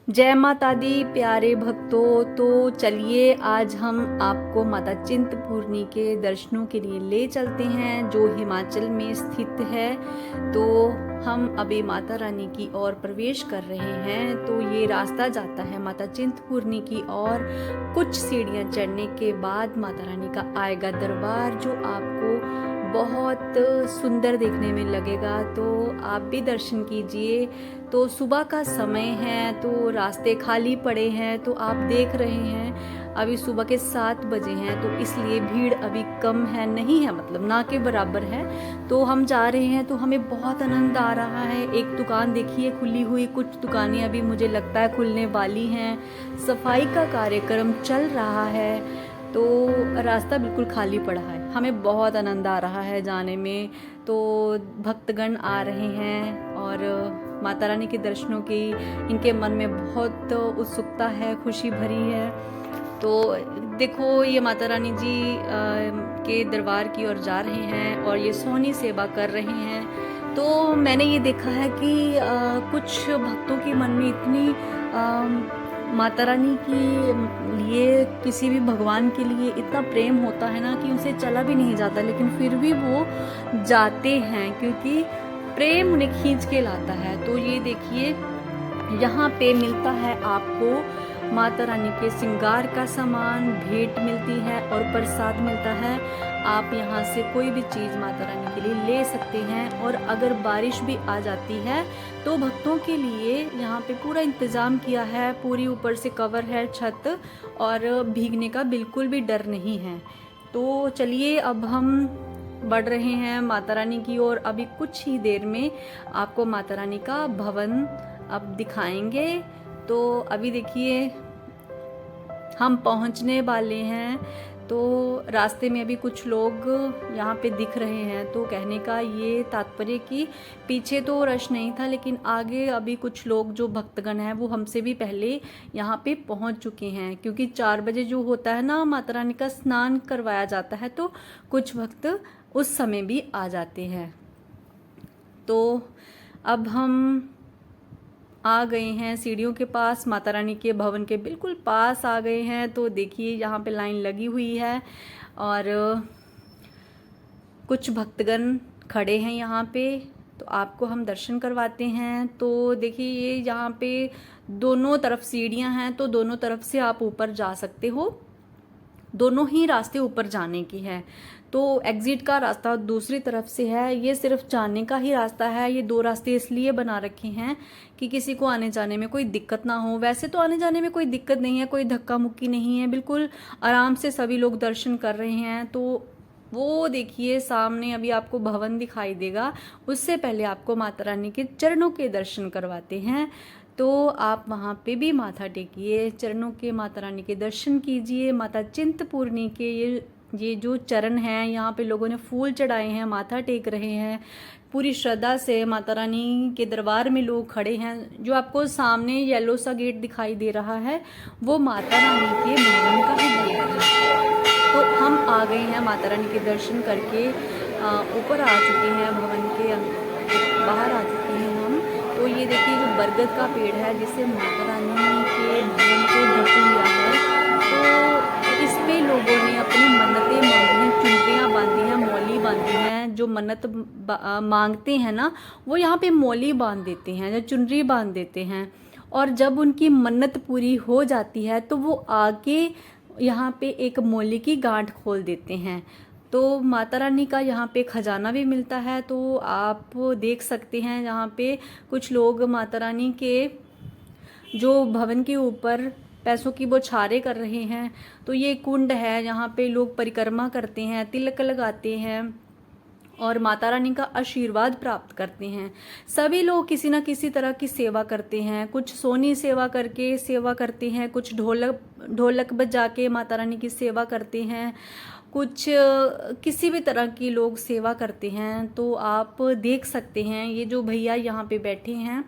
जय माता दी प्यारे भक्तों। तो चलिए आज हम आपको माता चिंतपूर्णी के दर्शनों के लिए ले चलते हैं जो हिमाचल में स्थित है। तो हम अभी माता रानी की ओर प्रवेश कर रहे हैं। तो ये रास्ता जाता है माता चिंतपूर्णी की ओर। कुछ सीढ़ियां चढ़ने के बाद माता रानी का आएगा दरबार जो आपको बहुत सुंदर देखने में लगेगा। तो आप भी दर्शन कीजिए। तो सुबह का समय है तो रास्ते खाली पड़े हैं। तो आप देख रहे हैं अभी सुबह के 7 बजे हैं तो इसलिए भीड़ अभी कम है, नहीं है मतलब ना के बराबर है। तो हम जा रहे हैं तो हमें बहुत आनंद आ रहा है। एक दुकान देखिए खुली हुई, कुछ दुकानें अभी मुझे लगता है खुलने वाली हैं। सफाई का कार्यक्रम चल रहा है तो रास्ता बिल्कुल खाली पड़ा है। हमें बहुत आनंद आ रहा है जाने में। तो भक्तगण आ रहे हैं और माता रानी के दर्शनों की इनके मन में बहुत उत्सुकता है, खुशी भरी है। तो देखो ये माता रानी जी के दरबार की ओर जा रहे हैं और ये सोहनी सेवा कर रहे हैं। तो मैंने ये देखा है कि कुछ भक्तों के मन में इतनी माता रानी की लिए, किसी भी भगवान के लिए इतना प्रेम होता है ना कि उनसे चला भी नहीं जाता, लेकिन फिर भी वो जाते हैं क्योंकि प्रेम उन्हें खींच के लाता है। तो ये देखिए यहाँ पे मिलता है आपको माता रानी के श्रृंगार का सामान, भेंट मिलती है और प्रसाद मिलता है। आप यहाँ से कोई भी चीज़ माता रानी के लिए ले सकते हैं। और अगर बारिश भी आ जाती है तो भक्तों के लिए यहाँ पे पूरा इंतज़ाम किया है, पूरी ऊपर से कवर है छत और भीगने का बिल्कुल भी डर नहीं है। तो चलिए अब हम बढ़ रहे हैं माता रानी की ओर। अभी कुछ ही देर में आपको माता रानी का भवन अब दिखाएंगे। तो अभी देखिए हम पहुंचने वाले हैं। तो रास्ते में अभी कुछ लोग यहाँ पे दिख रहे हैं। तो कहने का ये तात्पर्य कि पीछे तो रश नहीं था, लेकिन आगे अभी कुछ लोग जो भक्तगण हैं वो हमसे भी पहले यहाँ पे पहुँच चुके हैं। क्योंकि 4 बजे जो होता है ना माता रानी का स्नान करवाया जाता है, तो कुछ भक्त उस समय भी आ जाते हैं। तो अब हम आ गए हैं सीढ़ियों के पास, माता रानी के भवन के बिल्कुल पास आ गए हैं। तो देखिए यहाँ पे लाइन लगी हुई है और कुछ भक्तगण खड़े हैं यहाँ पे। तो आपको हम दर्शन करवाते हैं। तो देखिए ये यहाँ पे दोनों तरफ सीढ़ियाँ हैं, तो दोनों तरफ से आप ऊपर जा सकते हो। दोनों ही रास्ते ऊपर जाने की है। तो एग्जिट का रास्ता दूसरी तरफ से है, ये सिर्फ जाने का ही रास्ता है। ये 2 रास्ते इसलिए बना रखे हैं कि किसी को आने जाने में कोई दिक्कत ना हो। वैसे तो आने जाने में कोई दिक्कत नहीं है, कोई धक्का मुक्की नहीं है, बिल्कुल आराम से सभी लोग दर्शन कर रहे हैं। तो वो देखिए सामने अभी आपको भवन दिखाई देगा, उससे पहले आपको माता रानी के चरणों के दर्शन करवाते हैं। तो आप वहाँ पे भी माथा टेकिए, चरणों के माता रानी के दर्शन कीजिए। माता चिंतपूर्णी के ये जो चरण हैं, यहाँ पे लोगों ने फूल चढ़ाए हैं, माथा टेक रहे हैं पूरी श्रद्धा से। माता रानी के दरबार में लोग खड़े हैं। जो आपको सामने येलो सा गेट दिखाई दे रहा है वो माता रानी के भवन का ही गेट है। तो हम आ गए हैं माता रानी के दर्शन करके, ऊपर आ चुके हैं, भवन के बाहर आ चुके हैं हम। तो ये देखिए जो बरगद का पेड़ है जिसे माता रानी के भवन को ढक लिया है, तो इस पे लोगों ने अपनी मन्नतें मांगी हैं, चुनरियाँ बांधी हैं, मौली बांधी हैं। जो मन्नत मांगते हैं ना वो यहाँ पे मौली बांध देते हैं, जो चुनरी बांध देते हैं। और जब उनकी मन्नत पूरी हो जाती है तो वो आके यहाँ पे एक मौली की गांठ खोल देते हैं। तो माता रानी का यहाँ पे खजाना भी मिलता है। तो आप देख सकते हैं यहाँ पे कुछ लोग माता रानी के जो भवन के ऊपर पैसों की बौछारें कर रहे हैं। तो ये कुंड है, यहाँ पे लोग परिक्रमा करते हैं, तिलक लगाते हैं और माता रानी का आशीर्वाद प्राप्त करते हैं। सभी लोग किसी न किसी तरह की सेवा करते हैं। कुछ सोनी सेवा करके सेवा करते हैं, कुछ ढोलक बजा के माता रानी की सेवा करते हैं, कुछ किसी भी तरह की लोग सेवा करते हैं। तो आप देख सकते हैं ये जो भैया यहाँ पे बैठे हैं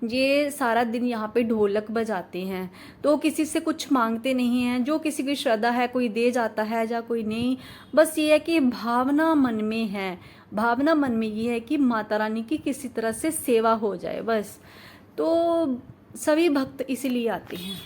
ये सारा दिन यहाँ पे ढोलक बजाते हैं। तो किसी से कुछ मांगते नहीं हैं, जो किसी की श्रद्धा है कोई दे जाता है या कोई नहीं। बस ये है कि भावना मन में है, भावना मन में ये है कि माता रानी की किसी तरह से सेवा हो जाए बस। तो सभी भक्त इसीलिए आते हैं।